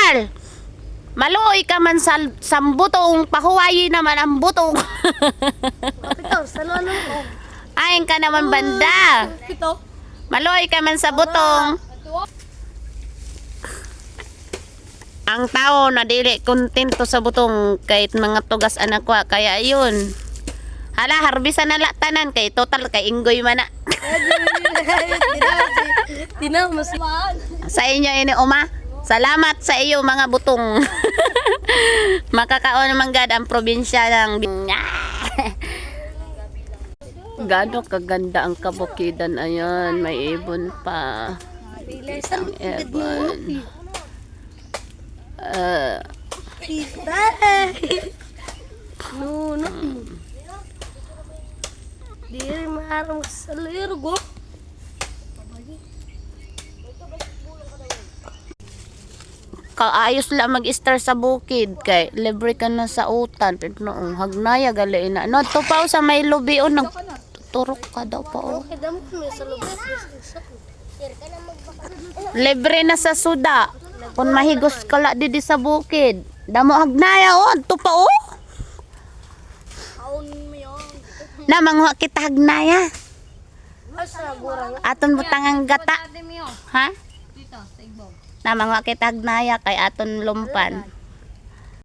Rizal, maluoy ka man sa butong, pahuwayi naman ang butong. Ito, salon ko. Ayon ka naman banda. Ito. Maluoy ka man sa butong. Ang tao na dili kontento sa butong kahit mga tugas anak ko kaya ayun. Hala harbisan na tanan kay total kay inggoy man na. Tinaw mas. Sa inyo ini uma. Salamat sa iyo mga butong. Makakaon man gad ang probinsya ng Gano kaganda ang kabukidan ayan, may ibon pa. Ang ibon. No. Diri maarang salir go. Kaayos lang mag-star sa bukid kay libre ka na sa utan pero hagnaya gali na no to pa sa may lubi o nagturok ka daw pa o Kadam ko sa lubos. libre na sa suda kung mahigos ka la di sa bukid damo hagnaya o to pa o Aon mo yon. na mangwa kita hagnaya Asa gurang. aton butangang gata ha Dito sa ibaw. na mangwa kita hagnaya kay aton lumpan